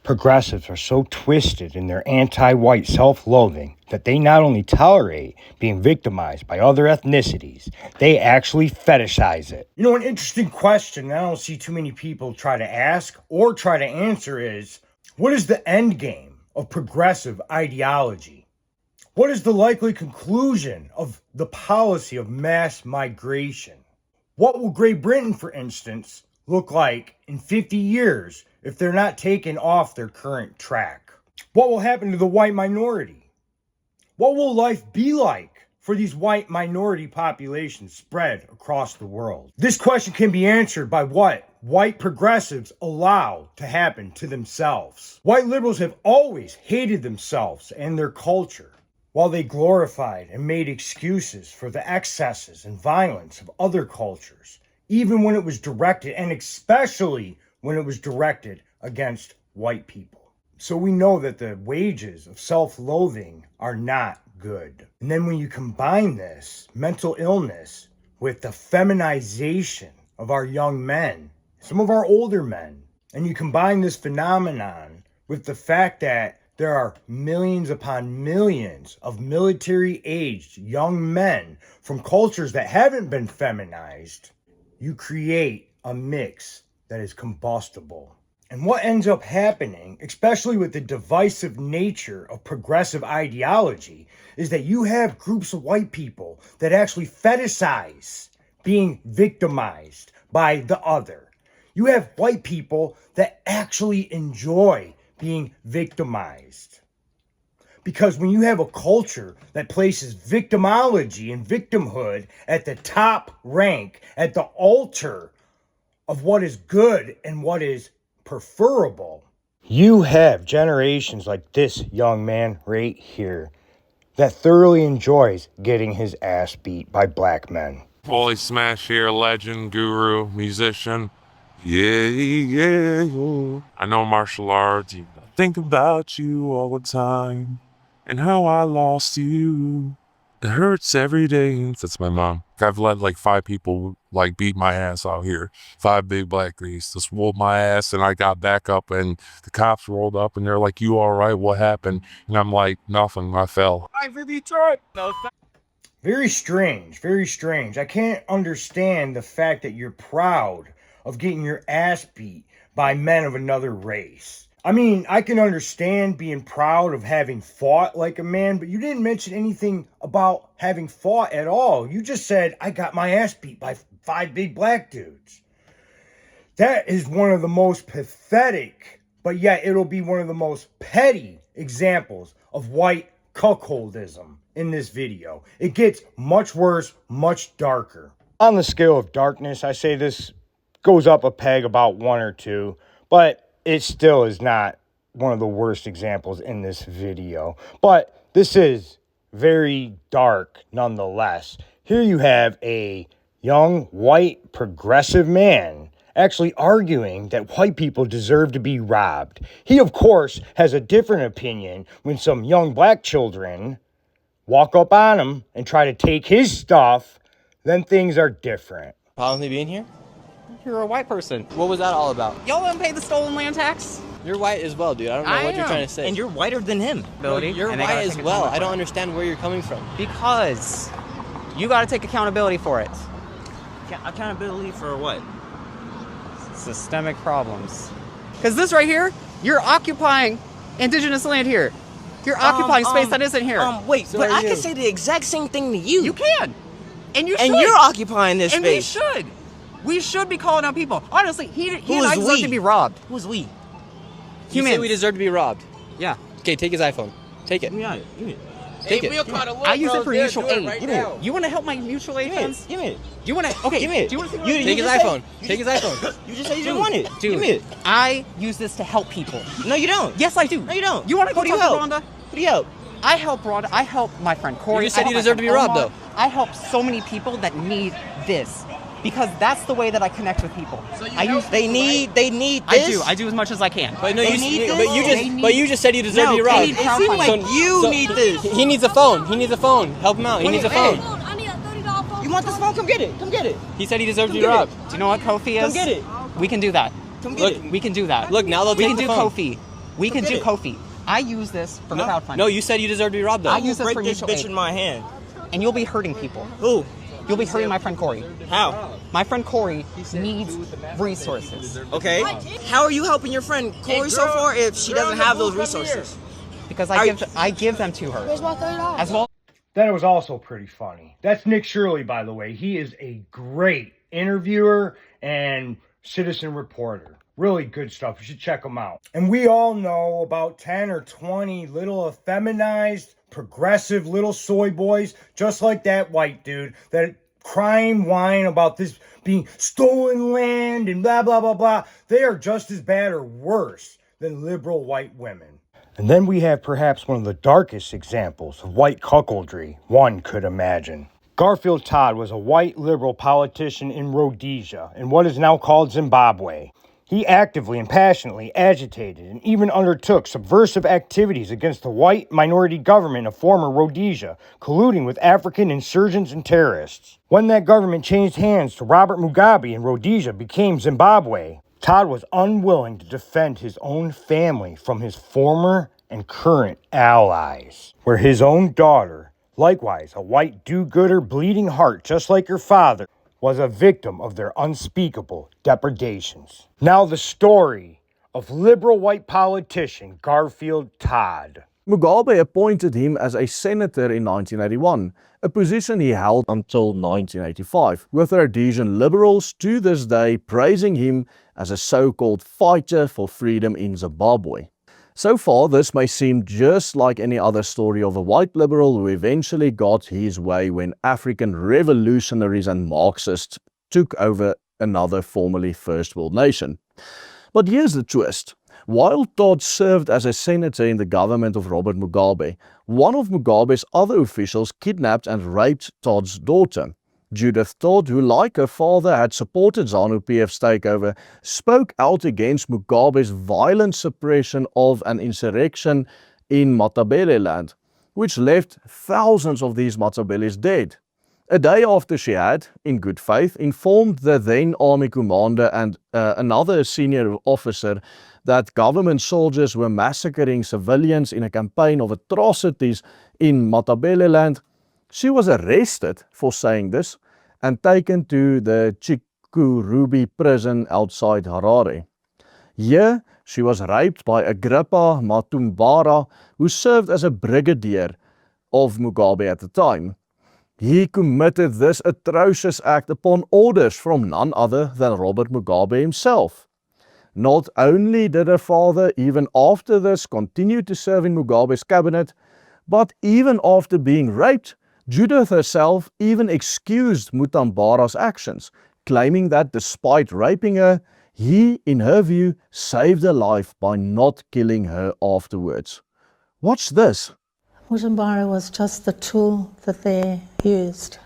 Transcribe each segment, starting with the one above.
Progressives are so twisted in their anti-white self-loathing that they not only tolerate being victimized by other ethnicities, they actually fetishize it. You know, an interesting question I don't see too many people try to ask or try to answer is, what is the end game of progressive ideology? What is the likely conclusion of the policy of mass migration? What will Great Britain, for instance, look like in 50 years if they're not taken off their current track? What will happen to the white minority? What will life be like for these white minority populations spread across the world? This question can be answered by what white progressives allow to happen to themselves. White liberals have always hated themselves and their culture, while they glorified and made excuses for the excesses and violence of other cultures, even when it was directed, and especially when it was directed against white people. So we know that the wages of self-loathing are not good. And then when you combine this mental illness with the feminization of our young men, some of our older men, and you combine this phenomenon with the fact that there are millions upon millions of military-aged young men from cultures that haven't been feminized, you create a mix that is combustible. And what ends up happening, especially with the divisive nature of progressive ideology, is that you have groups of white people that actually fetishize being victimized by the other. You have white people that actually enjoy being victimized. Because when you have a culture that places victimology and victimhood at the top rank, at the altar of what is good and what is preferable, you have generations like this young man right here that thoroughly enjoys getting his ass beat by black men. Holy smash here, legend, guru, musician. Yeah. I know martial arts. I think about you all the time and how I lost you. It hurts every day. That's my mom. I've let like 5 people like beat my ass out here. 5 big black guys just whooped my ass, and I got back up, and the cops rolled up, and they're like, "You all right? What happened?" And I'm like, "Nothing. I fell." I really tried. Very strange, very strange. I can't understand the fact that you're proud of getting your ass beat by men of another race. I mean, I can understand being proud of having fought like a man, but you didn't mention anything about having fought at all. You just said, I got my ass beat by 5 big black dudes. That is one of the most pathetic, but yet it'll be one of the most petty examples of white cuckoldism in this video. It gets much worse, much darker. On the scale of darkness, I say this goes up a peg about 1 or 2, but it still is not one of the worst examples in this video. But this is very dark nonetheless. Here you have a young white progressive man actually arguing that white people deserve to be robbed. He, of course, has a different opinion when some young black children walk up on him and try to take his stuff. Then things are different. Problem with me being here? You're a white person. What was that all about? Y'all don't pay the stolen land tax? You're white as well, dude. I don't know what you're trying to say. And you're whiter than him. Bro, you're white as well. I don't understand where you're coming from. Because you gotta take accountability for it. Accountability for what? Systemic problems. Because this right here, you're occupying indigenous land here. You're occupying space that isn't here. Wait, so but I can say the exact same thing to you. You can. And you should. And you're occupying this and space. And we should. We should be calling out people. Honestly, he and I deserve to be robbed. Who's we? You say we deserve to be robbed? Yeah. Okay, take his iPhone. Take it. Yeah, give me. Take it. I use it for mutual aid. Right now. You want to help my mutual aid funds? Give me it. Do you want to? Okay. Give me it. Do you want to take his iPhone? Take his iPhone. You just said you didn't want it. Dude, give me it. I use this to help people. No, you don't. Yes, I do. No, you don't. You want to go talk to Rhonda? Who do you help? I help Rhonda. I help my friend Corey. You said you deserve to be robbed, though. I help so many people that need this. Because that's the way that I connect with people. So they need this. I do as much as I can. But no, you just said you deserve to be robbed. It seems like you need this. He needs a phone. He needs a phone. Help him out. He needs a phone. I need a $30 phone. You want this phone? Come get it. Come get it. He said he deserves to be robbed. Do you know what Kofi is? Come get it. We can do that. Come get it. We can do that. Look, now they'll take the phone. We can do Kofi. We can do Kofi. I use this for crowdfunding. No, you said you deserve to be robbed, though. I use this break for this mutual bitch aid. in my hand. And you'll be hurting people. Who? You'll be hurting my friend Corey. How? My friend Corey needs resources. Okay. How are you helping your friend Corey so far if she doesn't have those resources? Because I give them to her. As well. That was also pretty funny. That's Nick Shirley, by the way. He is a great interviewer and citizen reporter. Really good stuff. You should check him out. And we all know about 10 or 20 little effeminized, progressive little soy boys, just like that white dude, that cry and whine about this being stolen land and blah, blah, blah, blah. They are just as bad or worse than liberal white women. And then we have perhaps one of the darkest examples of white cuckoldry one could imagine. Garfield Todd was a white liberal politician in Rhodesia, in what is now called Zimbabwe. He actively and passionately agitated and even undertook subversive activities against the white minority government of former Rhodesia, colluding with African insurgents and terrorists. When that government changed hands to Robert Mugabe and Rhodesia became Zimbabwe, Todd was unwilling to defend his own family from his former and current allies, where his own daughter, likewise a white do-gooder bleeding heart just like her father, was a victim of their unspeakable depredations. Now the story of liberal white politician Garfield Todd. Mugabe appointed him as a senator in 1981, a position he held until 1985, with Rhodesian liberals to this day praising him as a so-called fighter for freedom in Zimbabwe. So far, this may seem just like any other story of a white liberal who eventually got his way when African revolutionaries and Marxists took over another formerly first world nation. But here's the twist. While Todd served as a senator in the government of Robert Mugabe, one of Mugabe's other officials kidnapped and raped Todd's daughter. Judith Todd, who like her father had supported ZANU-PF's takeover, spoke out against Mugabe's violent suppression of an insurrection in Matabeleland, which left thousands of these Matabeles dead. A day after she had, in good faith, informed the then army commander and another senior officer that government soldiers were massacring civilians in a campaign of atrocities in Matabeleland, she was arrested for saying this and taken to the Chikurubi prison outside Harare. Here, she was raped by Agrippa Matumbara, who served as a brigadier of Mugabe at the time. He committed this atrocious act upon orders from none other than Robert Mugabe himself. Not only did her father, even after this, continue to serve in Mugabe's cabinet, but even after being raped, Judith herself even excused Mutambara's actions, claiming that despite raping her, he, in her view, saved her life by not killing her afterwards. Watch this. Mutambara was just the tool that they used.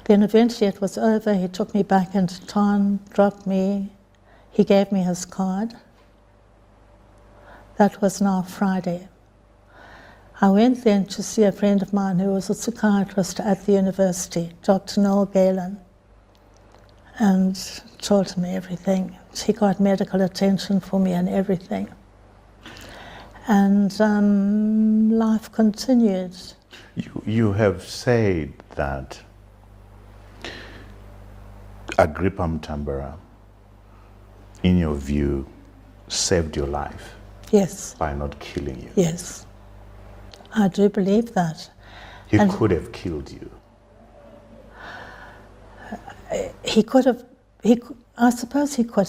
Then eventually it was over. He took me back into town, dropped me. He gave me his card. That was now Friday. I went then to see a friend of mine who was a psychiatrist at the university, Dr. Noel Galen, and told me everything. He got medical attention for me and everything. And life continued. You have said that Agrippa Mutambara, in your view, saved your life. Yes. By not killing you. Yes. I do believe that. He could have killed you. He could have, I suppose he could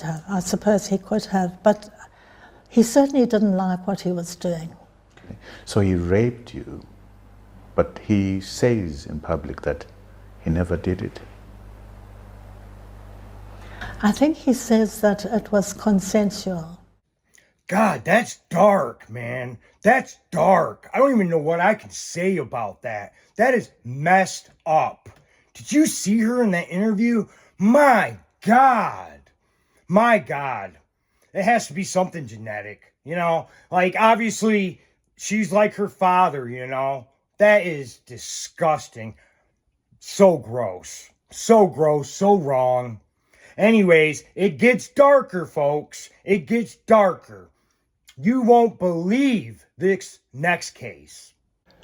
have, but he certainly didn't like what he was doing. Okay. So he raped you, but he says in public that he never did it. I think he says that it was consensual. God, that's dark, man. That's dark. I don't even know what I can say about that. That is messed up. Did you see her in that interview? My God. My God. It has to be something genetic, you know? Like, obviously, she's like her father, you know? That is disgusting. So gross. So gross. So wrong. Anyways, it gets darker, folks. It gets darker. You won't believe this next case.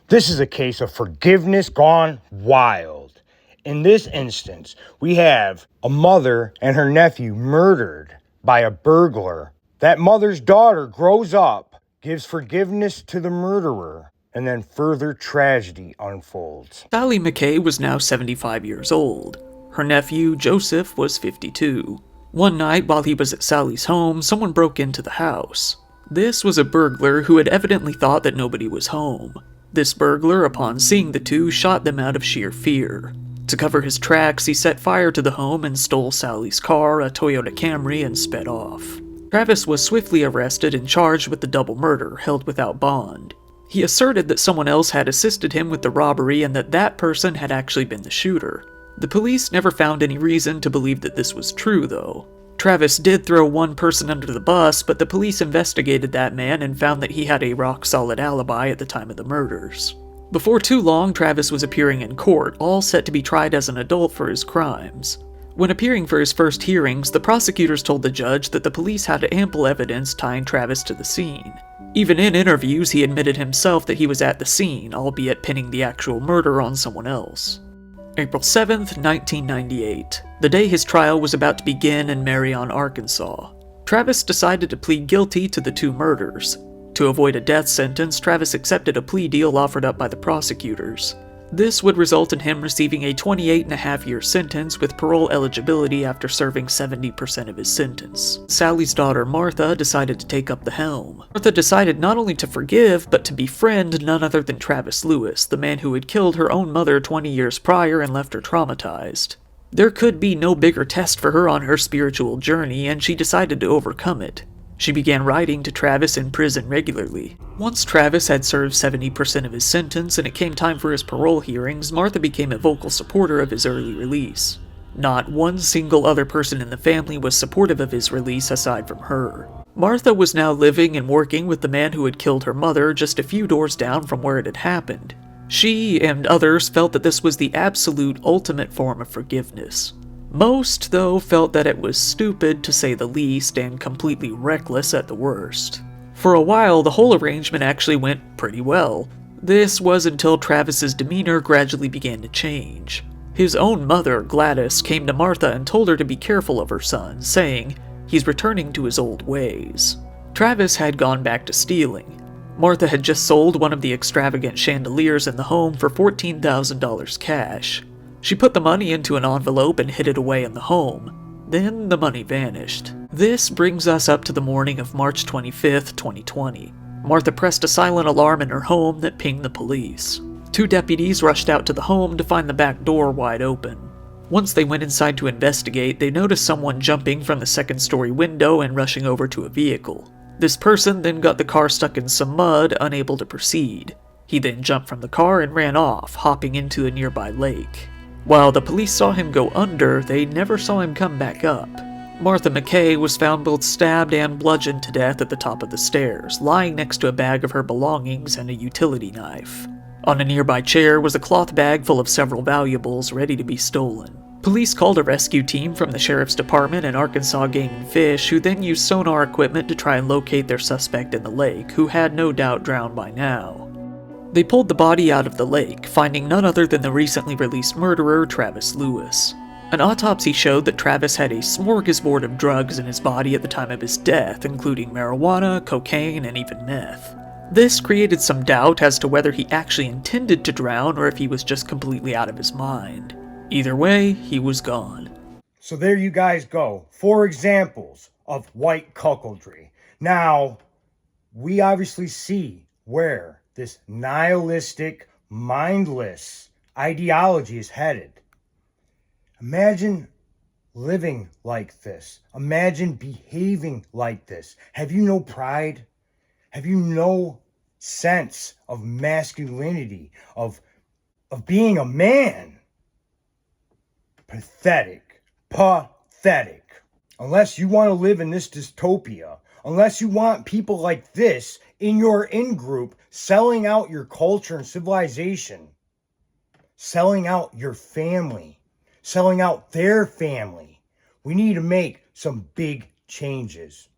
This is a case of forgiveness gone wild. In this instance, we have a mother and her nephew murdered by a burglar. That mother's daughter grows up, gives forgiveness to the murderer, and then further tragedy unfolds. Sally McKay was now 75 years old. Her nephew, Joseph, was 52. One night, while he was at Sally's home, someone broke into the house. This was a burglar who had evidently thought that nobody was home. This burglar, upon seeing the two, shot them out of sheer fear. To cover his tracks, he set fire to the home and stole Sally's car, a Toyota Camry, and sped off. Travis was swiftly arrested and charged with the double murder, held without bond. He asserted that someone else had assisted him with the robbery and that that person had actually been the shooter. The police never found any reason to believe that this was true, though. Travis did throw one person under the bus, but the police investigated that man and found that he had a rock-solid alibi at the time of the murders. Before too long, Travis was appearing in court, all set to be tried as an adult for his crimes. When appearing for his first hearings, the prosecutors told the judge that the police had ample evidence tying Travis to the scene. Even in interviews, he admitted himself that he was at the scene, albeit pinning the actual murder on someone else. April 7th, 1998, the day his trial was about to begin in Marion, Arkansas. Travis decided to plead guilty to the two murders. To avoid a death sentence, Travis accepted a plea deal offered up by the prosecutors. This would result in him receiving a 28.5-year sentence with parole eligibility after serving 70% of his sentence. Sally's daughter Martha decided to take up the helm. Martha decided not only to forgive, but to befriend none other than Travis Lewis, the man who had killed her own mother 20 years prior and left her traumatized. There could be no bigger test for her on her spiritual journey, and she decided to overcome it. She began writing to Travis in prison regularly. Once Travis had served 70% of his sentence and it came time for his parole hearings, Martha became a vocal supporter of his early release. Not one single other person in the family was supportive of his release aside from her. Martha was now living and working with the man who had killed her mother just a few doors down from where it had happened. She and others felt that this was the absolute ultimate form of forgiveness. Most, though, felt that it was stupid to say the least and completely reckless at the worst. For a while, the whole arrangement actually went pretty well. This was until Travis's demeanor gradually began to change. His own mother, Gladys, came to Martha and told her to be careful of her son, saying, "He's returning to his old ways." Travis had gone back to stealing. Martha had just sold one of the extravagant chandeliers in the home for $14,000 cash. She put the money into an envelope and hid it away in the home. Then the money vanished. This brings us up to the morning of March 25th, 2020. Martha pressed a silent alarm in her home that pinged the police. Two deputies rushed out to the home to find the back door wide open. Once they went inside to investigate, they noticed someone jumping from the second-story window and rushing over to a vehicle. This person then got the car stuck in some mud, unable to proceed. He then jumped from the car and ran off, hopping into a nearby lake. While the police saw him go under, they never saw him come back up. Martha McKay was found both stabbed and bludgeoned to death at the top of the stairs, lying next to a bag of her belongings and a utility knife. On a nearby chair was a cloth bag full of several valuables ready to be stolen. Police called a rescue team from the Sheriff's Department and Arkansas Game and Fish, who then used sonar equipment to try and locate their suspect in the lake, who had no doubt drowned by now. They pulled the body out of the lake, finding none other than the recently released murderer, Travis Lewis. An autopsy showed that Travis had a smorgasbord of drugs in his body at the time of his death, including marijuana, cocaine, and even meth. This created some doubt as to whether he actually intended to drown or if he was just completely out of his mind. Either way, he was gone. So there you guys go. 4 examples of white cuckoldry. Now, we obviously see where this nihilistic, mindless ideology is headed. Imagine living like this. Imagine behaving like this. Have you no pride? Have you no sense of masculinity, of being a man? Pathetic. Pathetic. Unless you want to live in this dystopia, unless you want people like this in your in-group selling out your culture and civilization, selling out your family, selling out their family, We need to make some big changes.